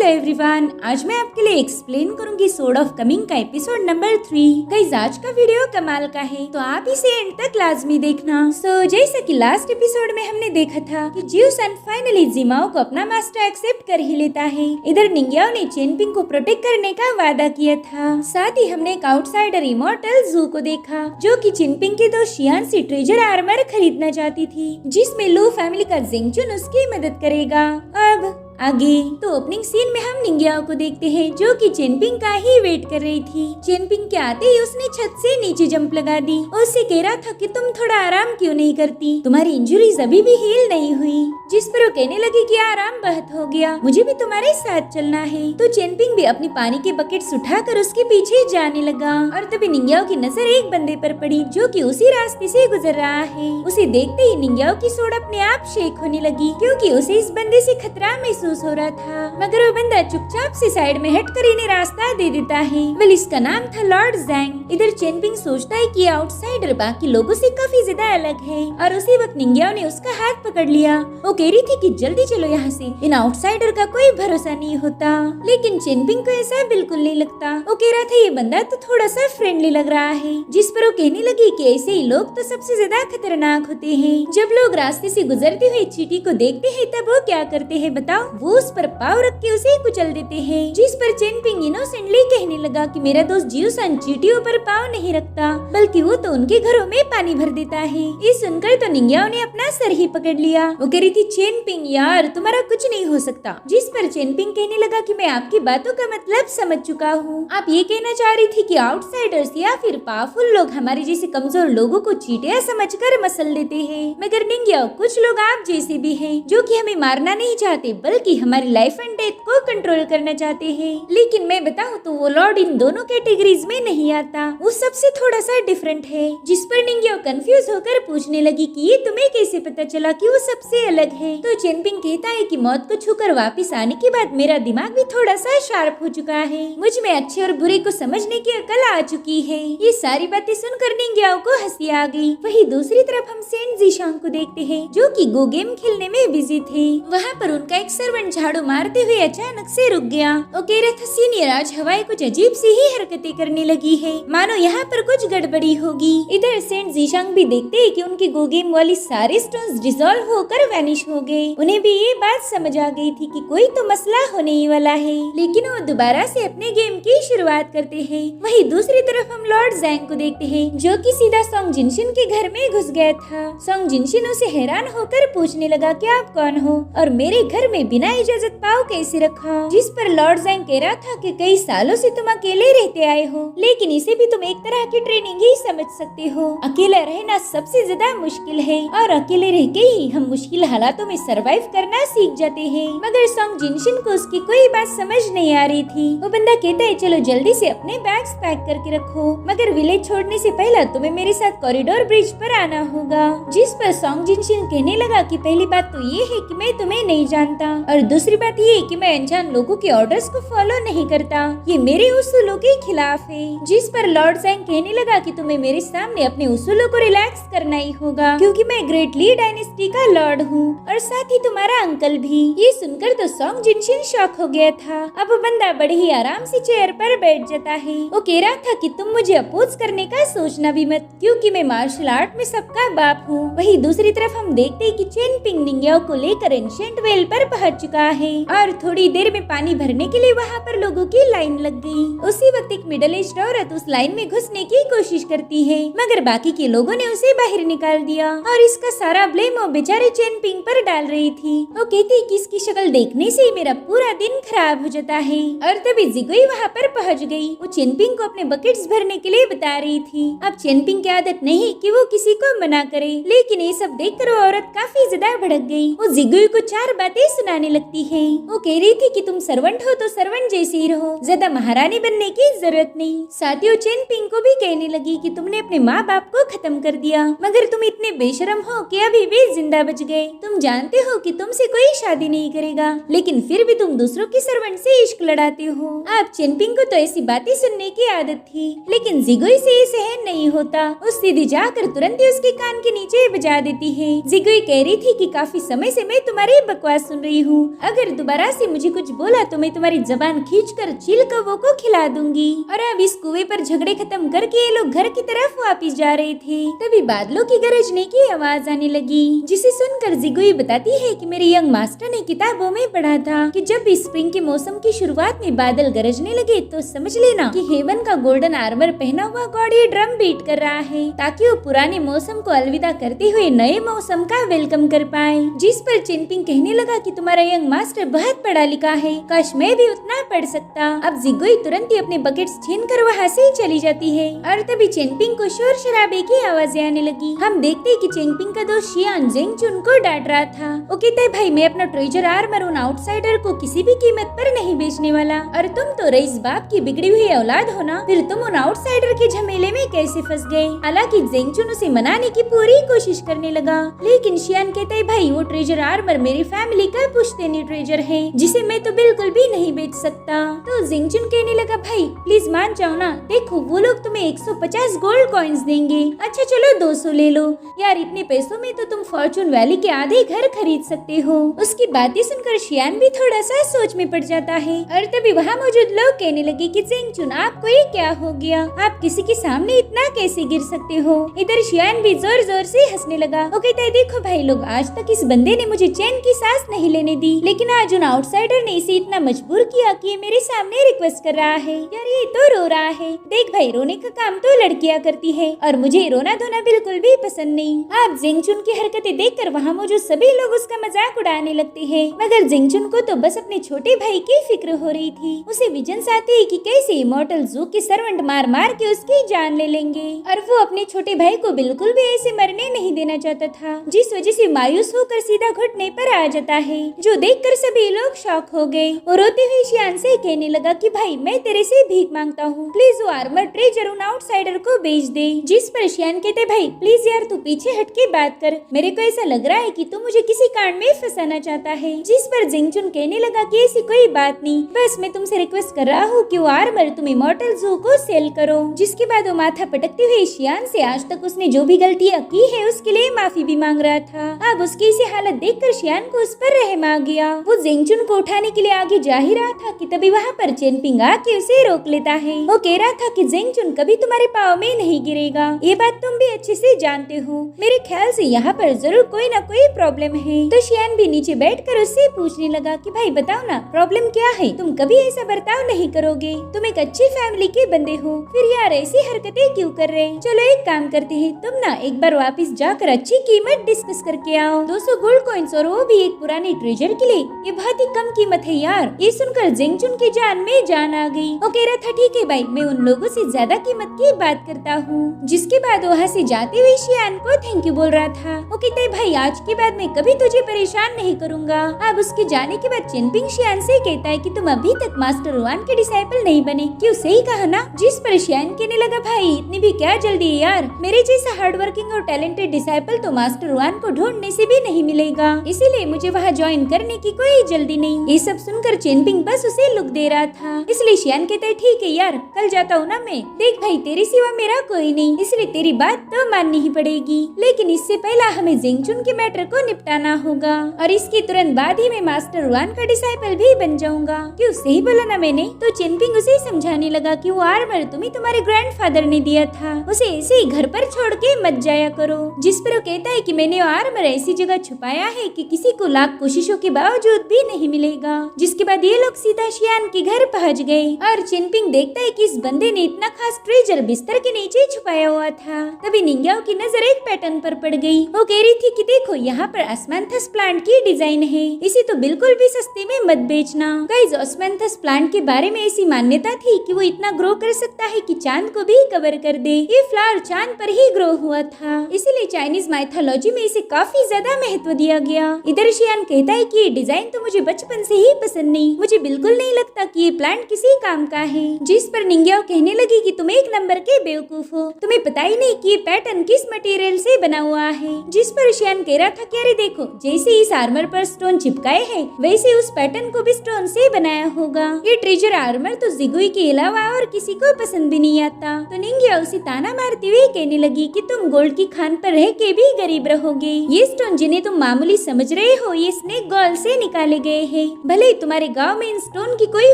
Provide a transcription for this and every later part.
Everyone, आज मैं आपके लिए एक्सप्लेन करूंगी सोर्ड ऑफ कमिंग का एपिसोड नंबर 3। गाइस, आज का वीडियो कमाल का है, तो आप इसे एंड तक लाजमी देखना। जैसा कि लास्ट एपिसोड में हमने देखा था कि जियोसन फाइनली जिमाओ को अपना मास्टर एक्सेप्ट कर ही लेता है। इधर निंग्याओ ने चेनपिंग को प्रोटेक्ट करने का वादा किया था। साथ ही हमने एक आउटसाइडर इमॉर्टल जू को देखा, जो कि चेनपिंग के दोस्त शियान से ट्रेजर आर्मर खरीदना चाहती थी, जिसमें लू फैमिली का जिंगचुन उसकी मदद करेगा। अब आगे तो ओपनिंग सीन में हम निंग्याओ को देखते हैं, जो कि चेनपिंग का ही वेट कर रही थी। चेनपिंग के आते ही उसने छत से नीचे जंप लगा दी और उसे कह रहा था कि तुम थोड़ा आराम क्यों नहीं करती, तुम्हारी इंजरीज अभी भी हील नहीं हुई। जिस पर वो कहने लगी कि आराम बहुत हो गया, मुझे भी तुम्हारे साथ चलना है। तो चेनपिंग भी अपनी पानी के बकेट्स उठाकर उसके पीछे जाने लगा और तभी निंग्याओ की नजर एक बंदे पर पड़ी, जो कि उसी रास्ते से गुजर रहा है। उसे देखते ही निंग्याओ की सोड अपने आप शेक होने लगी, क्योंकि उसे इस बंदे से खतरा महसूस हो रहा था। मगर वो बंदा चुपचाप से साइड में हटकर इन्हें रास्ता दे देता है। वेल, इसका नाम था लॉर्ड जैंग। इधर चेनपिंग सोचता है कि आउटसाइडर बाकी लोगों से काफी ज्यादा अलग है, और उसी वक्त निंग्याओ ने उसका हाथ पकड़ लिया। वो कह रही थी कि जल्दी चलो यहाँ से, इन आउटसाइडर का कोई भरोसा नहीं होता। लेकिन चेनपिंग को ऐसा बिल्कुल नहीं लगता। वो कह रहा था ये बंदा तो थोड़ा सा फ्रेंडली लग रहा है, जिस पर वो कहने लगी कि ऐसे ही लोग तो सबसे ज्यादा खतरनाक होते हैं। जब लोग रास्ते से गुजरते हुए चीटी को देखते हैं, तब वो क्या करते हैं बताओ? वो उस पर पाव रख के उसे कुचल देते हैं। जिस पर चेनपिंग इनोसेंटली कहने लगा कि मेरा दोस्त जियोसन चीटियों पर पाव नहीं रखता, बल्कि वो तो उनके घरों में पानी भर देता है। ये सुनकर तो निंग्याओ ने अपना सर ही पकड़ लिया। वो कह रही थी चेनपिंग यार तुम्हारा कुछ नहीं हो सकता। जिस पर चेनपिंग कहने लगा कि मैं आपकी बातों का मतलब समझ चुका हूँ। आप ये कहना चाह रही थी कि आउटसाइडर्स या फिर पावरफुल लोग हमारे जैसे कमजोर लोगों को चीटिया समझकर मसल देते हैं। मगर निंग्याओ, कुछ लोग आप जैसे भी हैं, जो कि हमें मारना नहीं चाहते, बल्कि हमारी लाइफ एंड डेथ को कंट्रोल करना चाहते हैं। लेकिन मैं बताऊं तो वो लॉर्ड इन दोनों कैटेगरीज में नहीं आता, वो सबसे थोड़ा सा डिफरेंट है। जिस पर निंग्याओ कंफ्यूज होकर पूछने लगी कि ये तुम्हें कैसे पता चला कि वो सबसे अलग है। तो चेनपिंग कहता है कि मौत को छूकर वापस आने के बाद मेरा दिमाग भी थोड़ा सा शार्प हो चुका है, मुझ में अच्छे और बुरे को समझने की अकल आ चुकी है। ये सारी बातें सुनकर निंग्याओ को हंसी आ गई। वही दूसरी तरफ हम सेंट जीशांग को देखते हैं, जो कि गो गेम खेलने में बिजी थे। वहाँ पर उनका एक सर्वेंट झाड़ू मारते हुए अचानक से रुक गया। वो कह रहा था सीनियर, आज हवाएं कुछ अजीब सी ही हरकतें करने लगी है, मानो यहाँ पर कुछ गड़बड़ी होगी। इधर सेंट जीशांग भी देखते हैं कि उनके गो गेम वाली सारे स्टोन्स डिसॉल्व होकर वैनिश हो गए। उन्हें भी ये बात समझ आ गई थी कि कोई तो मसला होने ही वाला है, लेकिन वो दोबारा से अपने गेम की शुरुआत करते हैं। वही दूसरी तरफ हम लॉर्ड जैंग को देखते हैं, जो कि सीधा सोंग जिनशिन के घर में घुस गया था। सोंग जिनशिन उसे हैरान होकर पूछने लगा कि आप कौन हो और मेरे घर में बिना इजाजत पाव कैसे रखा? जिस पर लॉर्ड जैंग कह रहा था कि कई सालों से तुम अकेले रहते आए हो, लेकिन इसे भी तुम एक तरह की ट्रेनिंग ही समझ सकते हो। अकेला रहना सबसे ज्यादा मुश्किल है, और अकेले रह के ही हम मुश्किल हालातों में सरवाइव करना सीख जाते हैं। मगर सोंग जिनशिन को उसकी कोई बात समझ नहीं आ रही थी। वो बंदा कहता है चलो जल्दी से अपने बैग्स पैक करके रखो, मगर विलेज छोड़ने से पहले तुम्हें मेरे साथ कॉरिडोर ब्रिज पर आना होगा। जिस पर सोंग जिनशिन कहने लगा कि पहली बात तो ये है कि मैं तुम्हें नहीं जानता, और दूसरी बात ये कि मैं अनजान लोगों के ऑर्डर्स को फॉलो नहीं करता, ये मेरे उसूलों के खिलाफ है। जिस पर लॉर्ड जैंग कहने लगा कि तुम्हें मेरे सामने अपने उसूलों को रिलैक्स करना ही होगा, क्योंकि मैं ग्रेट ली डायनेस्टी का लॉर्ड हूँ और साथ ही तुम्हारा अंकल भी। ये सुनकर तो सोंग जिनशिन शॉक हो गया था। अब वो बंदा बड़े ही आराम से चेयर पर बैठ जाता है। वो कह रहा था कि तुम मुझे अपोज करने का सोचना भी मत, क्योंकि मैं मार्शल आर्ट में सबका बाप हूँ। वही दूसरी तरफ हम देखते हैं कि चेनपिंग निंग्याओ को लेकर एंशिएंट वेल पर पहुंच चुका है, और थोड़ी देर में पानी भरने के लिए वहाँ पर लोगों की लाइन लग गई। उसी वक्त एक मिडिल एज्ड औरत उस लाइन में घुसने की कोशिश करती है, मगर बाकी के लोगों ने उसे बाहर निकाल दिया, और इसका सारा ब्लेम वो बेचारे चेनपिंग पर डाल रही थी। वो कहती कि इसकी शक्ल देखने से ही मेरा पूरा दिन खराब हो जाता है। और तभी जिगुई वहाँ पर पहुँच गई। वो चेनपिंग को अपने बकेट्स भरने के लिए बता रही थी। अब चेनपिंग की आदत नहीं कि वो किसी को मना करे, लेकिन ये सब देखकर वो औरत काफी ज्यादा भड़क गई। वो जिगुई को 4 बातें सुनाने लगती है। वो कह रही थी कि तुम सर्वेंट हो तो सर्वेंट जैसे ही रहो, ज्यादा महारानी बनने की जरूरत नहीं। साथियों, चेनपिंग को भी कहने लगी कि तुमने अपने माँ बाप को खत्म कर दिया, मगर तुम इतने बेशरम हो कि अभी भी जिंदा बच गए। तुम जानते हो कि तुमसे कोई शादी नहीं करेगा, लेकिन फिर भी तुम दूसरों की सर्वेंट से इश्क लड़ाते हो। अब चेनपिंग को तो ऐसी बातें सुनने की आदत थी, लेकिन जिगुई से ये सहन नहीं होता। वो सीधी जाकर तुरंत ही उसके कान के नीचे बजा देती है। जिगुई कह रही थी कि काफी समय से मैं तुम्हारी बकवास सुन रही हूँ, हूँ। अगर दोबारा से मुझे कुछ बोला तो मैं तुम्हारी जबान खींचकर चील कौवों को खिला दूंगी। और अब इस कुएं पर झगड़े खत्म करके ये लोग घर की तरफ वापस जा रहे थे। तभी बादलों की गरजने की आवाज आने लगी, जिसे सुनकर जिगुई बताती है कि मेरे यंग मास्टर ने किताबों में पढ़ा था कि जब भी स्प्रिंग के मौसम की शुरुआत में बादल गरजने लगे तो समझ लेना कि हेवन का गोल्डन आर्मर पहना हुआ गॉड ये ड्रम बीट कर रहा है, ताकि वो पुराने मौसम को अलविदा करते हुए नए मौसम का वेलकम कर पाए। जिस पर चिनपिंग कहने लगा कि तुम्हारा यंग मास्टर बहुत पढ़ा लिखा है, काश मैं भी उतना पढ़ सकता। अब जिगुई तुरंत ही अपने बकेट्स छीनकर वहाँ से चली जाती है और तभी चिनपिंग को शोर शराबे की आवाजें आने लगी। हम देखते हैं कि चिनपिंग का दोस्त शियान जेंगचुन को डांट रहा था। वो कहता है भाई मैं अपना ट्रेजर आर्मर उन आउटसाइडर को किसी भी कीमत पर नहीं बेचने वाला, और तुम तो रईस बाप की बिगड़ी हुई औलाद हो ना, फिर तुम उन आउटसाइडर के झमेले में कैसे फंस गए। हालांकि जेंगचुन उसे मनाने की पूरी कोशिश करने लगा, लेकिन शियान कहता है भाई वो ट्रेजर आर्मर मेरी फैमिली का पुश्तैनी ट्रेजर है, जिसे मैं तो बिल्कुल भी नहीं बेच सकता। तो जेंगचुन कहने लगा भाई प्लीज मान जाओ ना, देखो वो लोग तुम्हें 150 गोल्ड कॉइन्स देंगे। अच्छा चलो 200 ले लो यार, इतने पैसों में तो तुम फॉर्चून वैली के आधे घर खरीद सकते हो। उसकी बातें सुनकर शियान भी थोड़ा सा सोच में पड़ जाता है और तभी वहाँ मौजूद लोग कहने लगे कि जेंगचुन आपको ये क्या हो गया, आप किसी के सामने इतना कैसे गिर सकते हो। इधर शियान भी जोर जोर से हंसने लगा। वो कहता है देखो भाई लोग, आज तक इस बंदे ने मुझे चैन की सांस नहीं लेने दी, लेकिन आज उन आउटसाइडर ने इसे इतना मजबूर किया कि ये मेरे सामने रिक्वेस्ट कर रहा है। यार ये तो रो रहा है। देख भाई रोने का काम तो लड़कियां करती है और मुझे रोना धोना बिल्कुल भी पसंद नहीं। आप जेंगचुन की हरकतें देखकर वहाँ मौजूद सभी लोग उसका मजाक उड़ाने लगते हैं, मगर जेंगचुन को तो बस अपने छोटे भाई की फिक्र हो रही थी। उसे विजन्स आते ही कि कैसे इमॉर्टल ज़ू के सर्वेंट मार मार के उसकी जान ले लेंगे, और वो अपने छोटे भाई को बिल्कुल भी ऐसे मरने नहीं देना चाहता था, जिस वजह से मायूस होकर सीधा घुटने पर आ जाता है, जो देखकर सभी लोग शॉक हो गए। और रोते हुए शियान से कहने लगा कि भाई मैं तेरे से भीख मांगता हूँ, प्लीज वो आर्मर ट्रेजर उन आउटसाइडर को बेच दे। जिस पर शियान कहते भाई प्लीज यार तू पीछे हट के बात कर, मेरे को ऐसा लग रहा है कि तू मुझे किसी कांड में फंसाना चाहता है। जिस पर जेंगचुन कहने लगा कि ऐसी कोई बात नहीं, बस मैं तुमसे रिक्वेस्ट कर रहा हूँ कि वो आर्मर तुम इमॉर्टल ज़ू को सेल करो। जिसके बाद वो माथा पटकते हुए शियान से आज तक उसने जो भी गलतियाँ की है उसके लिए माफी भी मांग रहा था। अब उसकी इसी हालत देखकर शियान को उस पर रहम आ गया। वो जेंगचुन को उठाने के लिए आगे जा ही रहा था कि तभी वहाँ पर चिनपिंग आके उसे रोक लेता है। वो कह रहा था कि जेंगचुन कभी तुम्हारे पाँव में नहीं गिरेगा, ये बात तुम भी अच्छे से जानते हो। मेरे ख्याल से यहाँ पर जरूर कोई ना कोई प्रॉब्लम है। तो शियान भी नीचे बैठकर उससे पूछने लगा कि भाई बताओ ना प्रॉब्लम क्या है, तुम कभी ऐसा बर्ताव नहीं करोगे, तुम एक अच्छी फैमिली के बंदे हो, फिर यार ऐसी हरकतें क्यों कर रहे। चलो एक काम करते हैं, तुम ना एक बार वापस जाकर अच्छी कीमत डिस्कस करके आओ। 200 गोल्ड कॉइन्स और वो भी एक पुराने ट्रेजर के लिए, ये बहुत ही कम कीमत है यार। ये सुनकर जेंगचुन की जान में जान आ गई। वो कह रहा था ठीक है भाई, मैं उन लोगों से ज्यादा कीमत की बात करता हूँ। जिसके बाद वहाँ से जाते हुए शियान को थैंक यू बोल रहा था। वो कहता है भाई आज के बाद मैं कभी तुझे परेशान नहीं करूँगा। अब उसके जाने के बाद चिनपिंग शियान से कहता है कि तुम अभी तक मास्टर वान के डिसाइपल नहीं बने, क्यों सही कहा ना। जिस पर शियान कहने लगा भाई इतनी भी क्या जल्दी है यार, मेरे जैसा हार्डवर्किंग और टैलेंटेड डिसाइपल तो मास्टर वान को ढूंढने से भी नहीं मिलेगा, इसीलिए मुझे वहाँ ज्वाइन करने की कोई जल्दी नहीं। ये सब सुनकर चिनपिंग बस उसे लुक दे रहा था। इसलिए शियान कहता है ठीक है यार कल जाता हूँ ना मैं। देख भाई तेरे सिवा मेरा कोई नहीं, इसलिए तेरी बात तो माननी ही पड़ेगी, लेकिन इससे पहला हमें जेंगचुन के मैटर को निपटाना होगा, और इसके तुरंत बाद ही मैं मास्टर वान का डिसाइपल भी बन जाऊंगा। क्यों सही बोला ना मैंने। तो चिनपिंग उसे समझाने लगा कि वो आर्मर तुम्हें तुम्हारे ग्रैंडफादर ने दिया था, उसे ऐसे ही घर पर छोड़ के मत जाया करो। जिस पर वो कहता है कि मैंने वो आर्मर ऐसी जगह छुपाया है कि किसी को लाख कोशिशों के बावजूद भी नहीं मिलेगा। जिसके बाद ये लोग सीधा शियान के घर पहुंच गए और चिनपिंग देखता है कि इस बंदे ने इतना खास ट्रेजर बिस्तर के नीचे छुपाया हुआ था। तभी निंग्याओ की नजर एक पैटर्न पर पड़ गई। वो कह रही थी कि देखो यहाँ पर ऑस्मैंथस प्लांट की डिजाइन है, इसे तो बिल्कुल भी सस्ते में मत बेचना। गाइस ऑस्मैंथस प्लांट के बारे में ऐसी मान्यता थी कि वो इतना ग्रो कर सकता है कि चांद को भी कवर कर दे। ये फ्लावर चांद पर ही ग्रो हुआ था, इसीलिए चाइनीज माइथोलॉजी में इसे काफी ज्यादा महत्व दिया गया। इधर शियान कहता है कि ये डिजाइन तो मुझे बचपन से ही पसंद नहीं, मुझे बिल्कुल नहीं लगता कि ये प्लांट किसी काम का है। जिस पर निंग्याओ कहने लगी कि तुम एक नंबर के बेवकूफ हो, तुम्हें पता ही नहीं कि ये पैटर्न किस मटेरियल से बना हुआ है। जिस पर शियान कह रहा था कि अरे देखो जैसे इस आर्मर पर स्टोन चिपकाए हैं वैसे उस पैटर्न को भी स्टोन से बनाया होगा। ये ट्रेजर आर्मर तो जिगुई के अलावा और किसी को पसंद भी नहीं आता। तो निंग्याओ उसे ताना मारती हुई कहने लगी कि तुम गोल्ड की खान पर रह के भी गरीब रहोगे। ये स्टोन जिन्हें तुम मामूली समझ रहे हो ये स्नेक गॉड मॉल से निकाले गए हैं। भले ही तुम्हारे गांव में इन स्टोन की कोई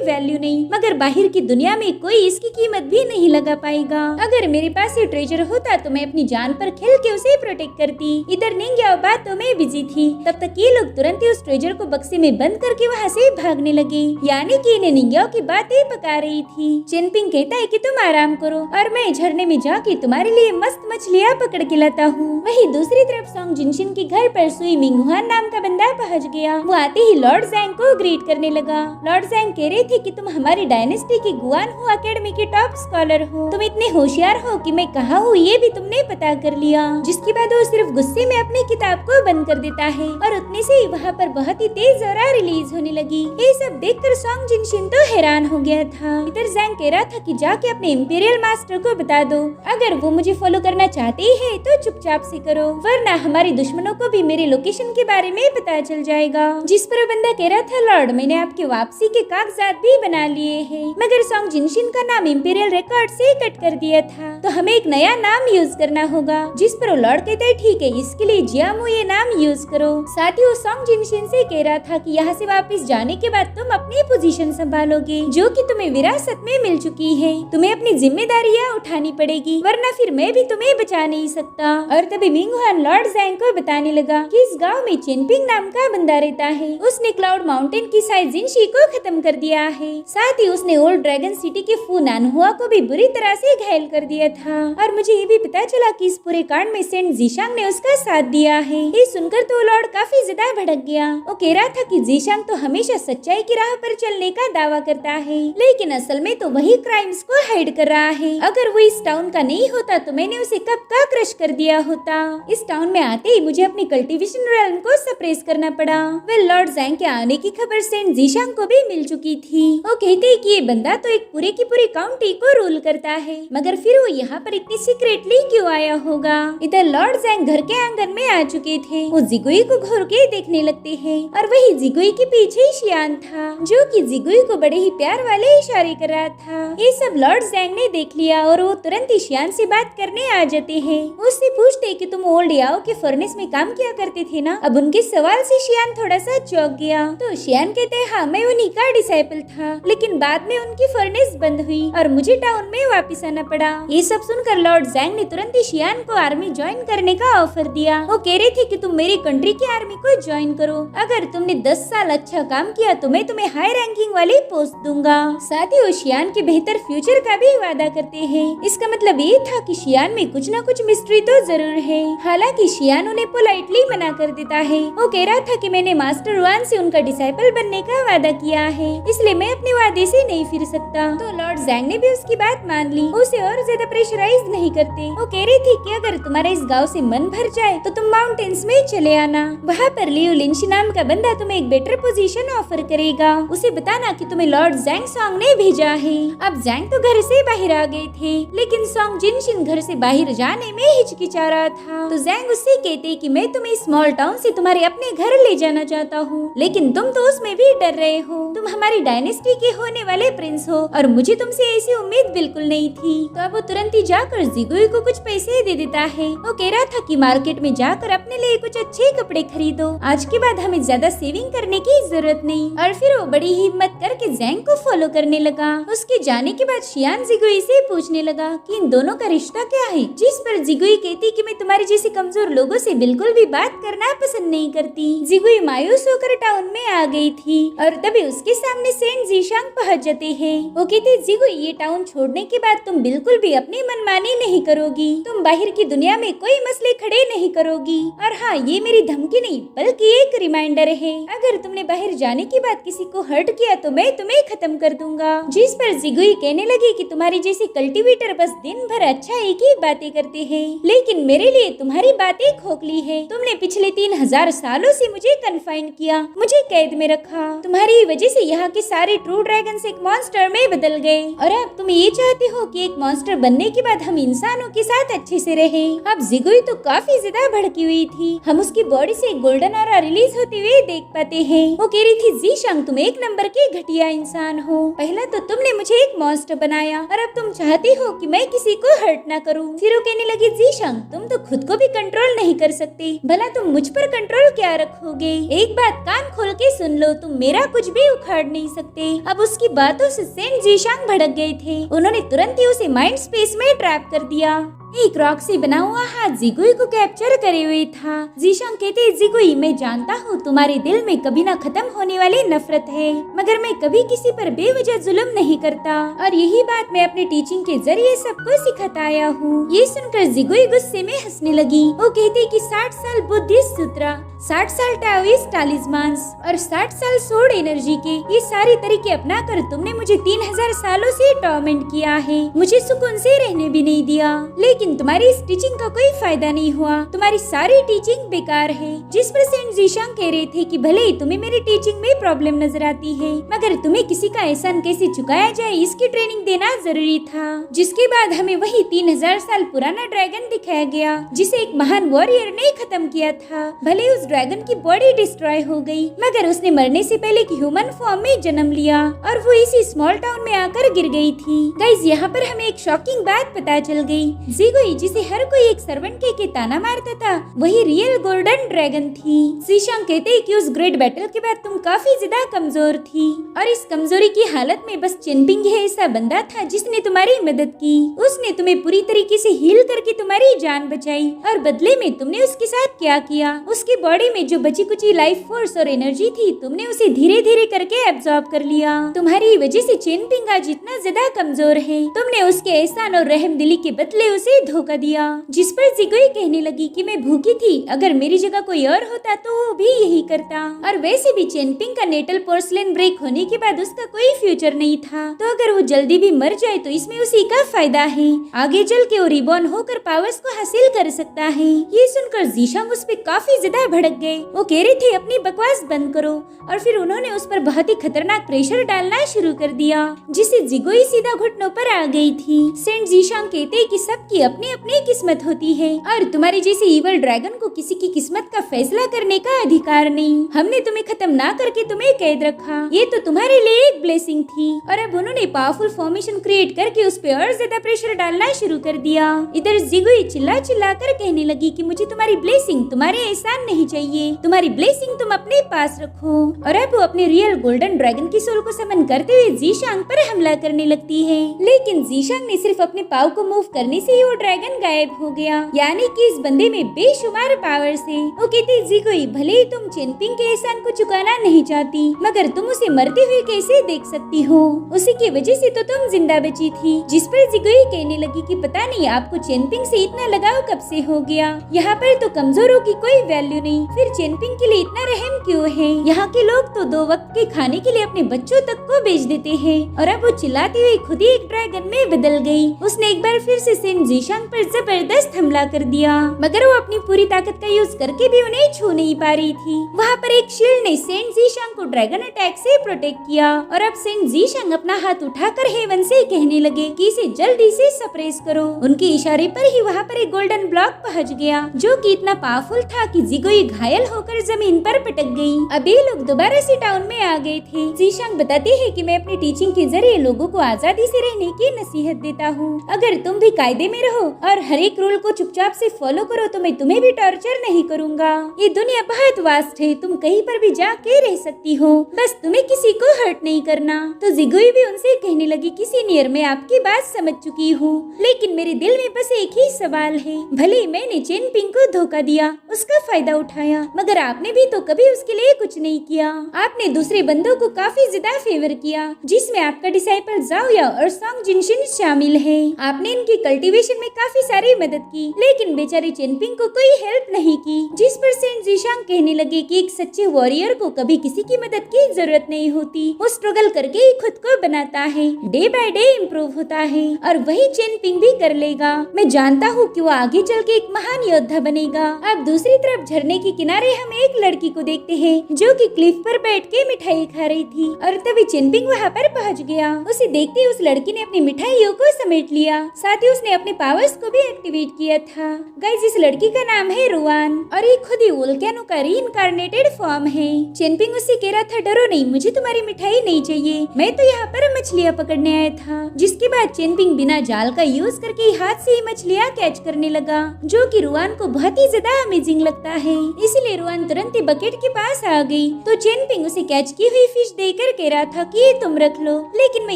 वैल्यू नहीं, मगर बाहर की दुनिया में कोई इसकी कीमत भी नहीं लगा पाएगा। अगर मेरे पास ये ट्रेजर होता तो मैं अपनी जान पर खेल के उसे प्रोटेक्ट करती। इधर निंग्या बातों में बिजी थी। तब तक ये लोग तुरंत ही उस ट्रेजर को बक्से में बंद करके वहाँ से भागने लगे, यानी कि इन्हें निंग्याओं की बातें पका रही थी। चेनपिंग कहता है कि तुम आराम करो और मैं झरने में जाके तुम्हारे लिए मस्त मछलियाँ पकड़ के लाता हूँ। वही दूसरी तरफ सोंग जिनशिन के घर पर सुई मिंगहुआन नाम का बंदा पहुँच गया। वो आते ही लॉर्ड जैंग को ग्रीट करने लगा। लॉर्ड जैंग कह रहे थे कि तुम हमारी डायनेस्टी की गुआन हो अकेडमी के टॉप स्कॉलर हो। तुम इतने होशियार हो कि मैं कहाँ हूँ ये भी तुमने पता कर लिया। जिसके बाद वो सिर्फ गुस्से में अपनी किताब को बंद कर देता है और उतने से ही वहाँ पर बहुत ही तेज और रिलीज होने लगी। ये सब देखकर सोंग जिनशिन तो हैरान हो गया था। इधर जैंग कह रहा था कि जाके अपने इंपीरियल मास्टर को बता दो, अगर वो मुझे फॉलो करना चाहते हैं तो चुपचाप से करो, वरना हमारे दुश्मनों को भी मेरे लोकेशन के बारे में पता चल जाएगा। जिस पर बंदा कह रहा था, लॉर्ड मैंने आपकी वापसी के कागजात भी बना लिए हैं, मगर सोंग जिनशिन का नाम इंपीरियल रिकॉर्ड से कट कर दिया था, तो हमें एक नया नाम यूज करना होगा। जिस पर लॉर्ड कहता है ठीक है, इसके लिए जियामू ये नाम यूज करो। साथ ही वो सोंग जिनशिन से कह रहा था कि यहाँ से वापस जाने के बाद तुम अपनी पोजीशन संभालोगे जो कि तुम्हें विरासत में मिल चुकी है। तुम्हें अपनी जिम्मेदारियाँ उठानी पड़ेगी, वरना फिर मैं भी तुम्हें बचा नहीं सकता। और तभी मिंगहुआन लॉर्ड जैंग को बताने लगा कि इस गांव में चेनपिंग नाम का बंदा रहता है। उसने क्लाउड माउंटेन की साइड जिनशी को खत्म कर दिया है। साथ ही उसने ओल्ड ड्रैगन सिटी के फू नानहुआ को भी बुरी तरह से घायल कर दिया था। और मुझे ये भी पता चला कि इस पूरे कांड में सेंट जीशांग ने उसका साथ दिया है। ये सुनकर तो लॉर्ड काफी ज्यादा भड़क गया। वो कह रहा था कि जीशांग तो हमेशा सच्चाई की राह पर चलने का दावा करता है, लेकिन असल में तो वही क्राइम्स को हाइड कर रहा है। अगर वो इस टाउन का नहीं होता तो मैंने उसे कब का क्रश कर दिया होता। इस टाउन में आते ही मुझे अपनी कल्टीवेशन रेल्म को सप्रेस करना पड़ा। वे लॉर्ड जैंग के आने की खबर सेंट जीशांग को भी मिल चुकी थी। वो कहते हैं कि ये बंदा तो एक पूरे की पूरी काउंटी को रूल करता है, मगर फिर वो यहाँ पर इतनी सीक्रेटली क्यों आया होगा। इधर लॉर्ड जैंग घर के आंगन में आ चुके थे। वो जिगुई को घूर के देखने लगते हैं और वही जिगुई के पीछे ही शियान था, जो कि जिगुई को बड़े ही प्यार वाले इशारे कर रहा था। ये सब लॉर्ड जैंग ने देख लिया और वो तुरंत ही शियान से बात करने आ जाते हैं। उससे पूछते कि तुम ओल्ड याओ के फर्नेस में काम किया करते थे ना। अब उनके सवाल से शियान थोड़ा सा चौंक गया। तो शियान कहते हैं हाँ, मैं उन्हीं का डिसाइपल था, लेकिन बाद में उनकी फर्नेस बंद हुई और मुझे टाउन में वापस आना पड़ा। ये सब सुनकर लॉर्ड जैंग ने तुरंत ही शियान को आर्मी ज्वाइन करने का ऑफर दिया। वो कह रहे थे कि तुम मेरी कंट्री की आर्मी को ज्वाइन करो। अगर तुमने 10 साल अच्छा काम किया तो मैं तुम्हें हाई रैंकिंग वाली पोस्ट दूंगा। साथ ही वो शियान के बेहतर फ्यूचर का भी वादा करते हैं। इसका मतलब ये था कि शियान में कुछ न कुछ मिस्ट्री तो जरूर है। हालांकि शियान उन्हें पोलाइटली मना कर देता है। वो कह रहा था कि मैंने मास्टर वान से उनका डिसाइपल बनने का वादा किया है, इसलिए मैं अपने वादे से नहीं फिर सकता। तो लॉर्ड जैंग ने भी उसकी बात मान ली। उसे और ज्यादा प्रेशराइज नहीं करते। वो कह रही थी कि अगर तुम्हारा इस गाँव से मन भर जाए तो तुम माउंटेन्स में चले आना। वहाँ पर लियो लिंशी नाम का बंदा तुम्हें एक बेटर पोजीशन ऑफर करेगा। उसे बताना कि तुम्हें लॉर्ड जैंग सोंग ने भेजा है। अब जैंग तो घर से बाहर आ गए थे, लेकिन सोंग जिनशिन घर से बाहर जाने में हिचकिचा रहा था। तो जैंग उससे कहते कि मैं तुम्हें स्मॉल टाउन से तुम्हारे अपने घर ले जाना चाहता हूँ, लेकिन तुम तो उसमें भी डर रहे हो। तुम हमारी डायनेस्टी के होने वाले प्रिंस हो और मुझे तुमसे ऐसी उम्मीद बिल्कुल नहीं थी। तो अब वो तुरंत ही जाकर जिगुई को कुछ पैसे दे देता है। वो कह रहा था कि मार्केट में जाकर अपने लिए कुछ अच्छे कपड़े खरीदो, आज के बाद हमें ज्यादा सेविंग करने की जरूरत नहीं। और फिर वो बड़ी हिम्मत करके जैंग को फॉलो करने लगा। उसके जाने के बाद शियान जिगुई से पूछने लगा कि इन दोनों का रिश्ता क्या है। जिस पर जिगुई कहती कि मैं तुम्हारे जैसे कमजोर लोगों से बिल्कुल भी बात करना पसंद नहीं करती। जिगुई मायूस होकर टाउन में आ गई थी और तभी उसके सामने सेंट जीशांग पहुंच जाते हैं। वो कहते जिगुई ये टाउन छोड़ने के बाद तुम बिल्कुल भी अपनी मनमानी नहीं करोगी, तुम बाहर की दुनिया में कोई मसले खड़े नहीं करोगी। और हाँ, ये मेरी धमकी नहीं बल्कि एक रिमाइंडर है, अगर तुमने बाहर जाने के बाद किसी को हर्ट किया तो मैं तुम्हें खत्म कर दूंगा। जिस पर जिगुई कहने लगी कि तुम्हारी जैसे कल्टीवेटर बस दिन भर अच्छा एक ही बातें करते हैं, लेकिन मेरे लिए तुम्हारी बातें खोखली है। तुमने पिछले 3000 सालों से मुझे कन्फाइन किया, मुझे कैद में रखा। तुम्हारी वजह से यहाँ के सारे ट्रू ड्रैगन्स एक मॉन्स्टर में बदल गए और अब तुम ये चाहते हो कि एक मॉन्स्टर बनने के बाद हम इंसानों के साथ अच्छे से रहे। अब जिगुई तो काफी ज्यादा भड़की हुई थी। हम उसकी बॉडी से गोल्डन ऑरा रिलीज होते हुए देख पाते हैं। वो कह रही थी जीशांग तुम एक नंबर के घटिया इंसान हो। पहला तो तुमने मुझे एक मॉन्स्टर बनाया और अब तुम चाहती हो कि मैं किसी को हर्ट ना करूं। फिर वो कहने लगी जीशांग तुम तो खुद को भी कंट्रोल नहीं कर सकते, भला तुम मुझ पर कंट्रोल क्या रखोगे। एक बात कान खोल के सुन लो, तुम मेरा कुछ भी उखाड़ नहीं सकते। अब उसकी बातों से सेन जीशांग भड़क गए थे। उन्होंने तुरंत ही उसे माइंड स्पेस में ट्रैप कर दिया। एक रॉक से बना हुआ हाथ जिगुई को कैप्चर करे हुए था। जीशांग कहते, जिगुई मैं जानता हूँ तुम्हारे दिल में कभी ना खत्म होने वाली नफरत है, मगर मैं कभी किसी पर बेवजह जुल्म नहीं करता और यही बात मैं अपने टीचिंग के जरिए सबको सिखाता आया हूँ। ये सुनकर जिगुई गुस्से में हंसने लगी। वो कहती कि 60 साल बुद्धिस्ट सूत्र, 60 साल टाओइस्ट टालिस्मान्स और 60 साल सोड एनर्जी के ये सारे तरीके अपना कर तुमने मुझे 3000 सालों से टॉर्मेंट किया है, मुझे सुकून से रहने भी नहीं दिया। लेकिन तुम्हारी इस टीचिंग का कोई फायदा नहीं हुआ, तुम्हारी सारी टीचिंग बेकार है। जिस पर सेंट जीशांग कह रहे थे कि भले ही तुम्हें मेरी टीचिंग में प्रॉब्लम नजर आती है, मगर तुम्हें किसी का एहसान कैसे चुकाया जाए इसकी ट्रेनिंग देना जरूरी था। जिसके बाद हमें वही 3000 साल पुराना ड्रैगन दिखाया गया जिसे एक महान वॉरियर ने खत्म किया था। भले उस ड्रैगन की बॉडी डिस्ट्रॉय हो गई, मगर उसने मरने से पहले एक ह्यूमन फॉर्म में जन्म लिया और वो इसी स्मॉल टाउन में आकर गिर गई थी। गाइस, यहाँ पर हमें एक शॉकिंग बात पता चल गई। जिगुई जिसे हर कोई एक सर्वेंट के ताना मारता था, वही रियल गोल्डन ड्रैगन थी। जीशांग कहते कि उस ग्रेट बैटल के बाद तुम काफी ज्यादा कमजोर थी और इस कमजोरी की हालत में बस चेनपिंग ही ऐसा बंदा था जिसने तुम्हारी मदद की। उसने तुम्हें पूरी तरीके से हील करके तुम्हारी जान बचाई और बदले में तुमने उसके साथ क्या किया, उसकी बॉडी में जो बची कुची लाइफ फोर्स और एनर्जी थी तुमने उसे धीरे धीरे करके एब्जॉर्ब कर लिया। तुम्हारी वजह से चेनपिंग आज इतना ज्यादा कमजोर है। तुमने उसके एहसान और रहम दिली के बदले उसे धोखा दिया। जिस पर जिगुई कहने लगी कि मैं भूखी थी, अगर मेरी जगह कोई और होता तो वो भी यही करता। और वैसे भी चेनपिंग का नेटल पोर्सलेन ब्रेक होने के बाद उसका कोई फ्यूचर नहीं था, तो अगर वो जल्दी भी मर जाए तो इसमें उसी का फायदा है। आगे चल के वो रिबॉर्न होकर पावर्स को हासिल कर सकता है। ये सुनकर जीशांग उस पे काफी ज्यादा भड़क गए। वो कह रहे थे अपनी बकवास बंद करो, और फिर उन्होंने उस पर बहुत ही खतरनाक प्रेशर डालना शुरू कर दिया, जिससे जिगुई सीधा घुटनों पर आ गई थी। सेंट जीशांग कहते कि सबकी अपनी अपनी किस्मत होती है और तुम्हारे जैसे इवल ड्रैगन को किसी की किस्मत का फैसला करने का अधिकार नहीं। हमने तुम्हें खत्म ना करके तुम्हें कैद रखा, ये तो तुम्हारे लिए एक ब्लेसिंग थी। और अब उन्होंने पावरफुल फॉर्मेशन क्रिएट करके उस पे और ज्यादा प्रेशर डालना शुरू कर दिया। इधर जिगुई चिल्ला चिल्ला कर कहने लगी कि मुझे तुम्हारी ब्लेसिंग, तुम्हारे एहसान नहीं चाहिए, तुम्हारी ब्लेसिंग तुम अपने पास रखो। और अब वो अपने रियल गोल्डन ड्रैगन की सोल को समन करते हुए जीशांग पर हमला करने लगती है। लेकिन जीशांग ने सिर्फ अपने पाव को मूव करने से ही वो ड्रैगन गायब हो गया, यानी कि इस बंदे में बेशुमार पावर से। वो कहती जिगुई भले ही तुम चेनपिंग के एहसान को चुकाना नहीं चाहती, मगर तुम उसे मरते हुए कैसे देख सकती हो, उसी की वजह से तो तुम जिंदा बची थी। जिस पर जिगुई कहने लगी कि पता नहीं आपको चेनपिंग से इतना लगाव कब से हो गया, यहाँ पर तो कमजोरों की कोई वैल्यू नहीं, फिर चेनपिंग के लिए इतना रहम क्यों है। यहाँ के लोग तो 2 वक्त के खाने के लिए अपने बच्चों तक को बेच देते हैं। और अब वो चिल्लाती हुई खुद ही एक ड्रैगन में बदल गई। उसने एक बार फिर से सेंट जीशांग पर जबरदस्त हमला कर दिया, मगर वो अपनी पूरी ताकत का यूज करके भी उन्हें छू नहीं पा रही थी। वहाँ पर एक शील्ड ने सेंट जीशांग को ड्रैगन अटैक से प्रोटेक्ट किया और अब सेंट जीशांग अपना हाथ उठाकर हेवन से कहने लगे कि इसे जल्दी से सप्रेस करो। उनके इशारे पर ही वहाँ पर एक गोल्डन ब्लॉक पहुँच गया, जो कि इतना पावरफुल था कि जिगुई घायल होकर जमीन पर पटक गई। अब ये लोग दोबारा से टाउन में आ गए थे। जीशांग बताते हैं कि मैं अपनी टीचिंग के जरिए लोगों को आजादी से रहने की नसीहत देता हूँ। अगर तुम भी कायदे में रहो और हर एक रूल को चुपचाप से फॉलो करो तो मैं तुम्हें भी टॉर्चर नहीं करूँगा। ये दुनिया बहुत वास्ट है, तुम कहीं पर भी जाके रह सकती हो, बस तुम्हें किसी को हर्ट नहीं करना। तो जिगुई भी उनसे कहने लगी कि सीनियर मैं आपकी बात समझ चुकी हूँ, लेकिन मेरे दिल में बस एक ही सवाल है। भले मैंने चेनपिंग को धोखा दिया, उसका फायदा उठाया, मगर आपने भी तो कभी उसके लिए कुछ नहीं किया। आपने दूसरे बंदों को काफी ज्यादा फेवर किया, जिसमें आपका डिसाइपल जाओया और सॉन्ग जिनशिन शामिल है। आपने इनकी कल्टीवेशन में काफी सारी मदद की, लेकिन बेचारे चेनपिंग को कोई हेल्प नहीं की। जिस पर सेंट जीशांग कहने लगे कि एक सच्चे वॉरियर को कभी किसी की मदद की जरूरत नहीं होती, वो स्ट्रगल करके ही खुद को बनाता है, डे बाय डे इम्प्रूव होता है, और वही चेनपिंग भी कर लेगा। मैं जानता हूँ कि वो आगे चल के एक महान योद्धा बनेगा। अब दूसरी तरफ झरने के किनारे हम एक लड़की को देखते हैं जो कि क्लिफ पर बैठ के मिठाई खा रही थी, और तभी चेनपिंग वहाँ पर पहुँच गया। उसे देखते ही उस लड़की ने अपनी मिठाइयों को समेट लिया, साथ ही उसने अपने पावर्स को भी एक्टिवेट किया था। गाइस, इस लड़की का नाम है रुआन और ये खुद ही वोल्केनो का रीइंकार्नेटेड फॉर्म है। चेनपिंग उससे कह रहा था डरो नहीं, मुझे तुम्हारी मिठाई नहीं चाहिए, मैं तो यहाँ पर मछलियाँ पकड़ने आया था। जिसके बाद चेनपिंग बिना जाल का यूज करके हाथ से ही मछलियाँ कैच करने लगा, जो कि रुआन को बहुत ही ज्यादा अमेजिंग लगता है। इसीलिए रुआन तुरंत ही बकेट के पास आ गई तो चेन पिंग उसे कैच की हुई फिश देकर कह रहा था कि तुम रख लो, लेकिन मैं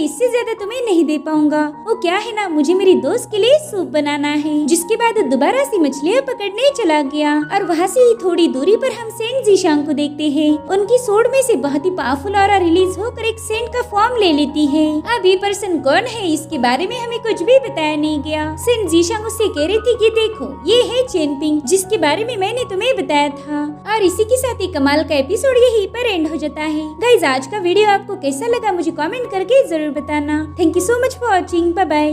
इससे ज्यादा तुम्हें नहीं दे पाऊंगा। वो क्या है ना, मुझे मेरी दोस्त के लिए सूप बनाना है। जिसके बाद दोबारा से मछलियाँ पकड़ने चला गया और वहाँ से ही थोड़ी दूरी पर हम सेंट जीशांग को देखते हैं। उनकी सोड में से बहुत ही पावरफुल ऑरा रिलीज होकर एक सेंट का फॉर्म ले लेती है। अब ये पर्सन कौन है इसके बारे में हमें कुछ भी बताया नहीं गया। सेंट जीशांग उससे कह रही थी कि देखो ये है चेन पिंग जिसके बारे में मैंने तुम्हें बताया था। और इसी के साथ ही कमाल का एपिसोड यहीं पर एंड हो जाता है। गाइस आज का वीडियो आपको कैसा लगा मुझे कमेंट करके जरूर बताना। Thank you so much for watching. Bye bye.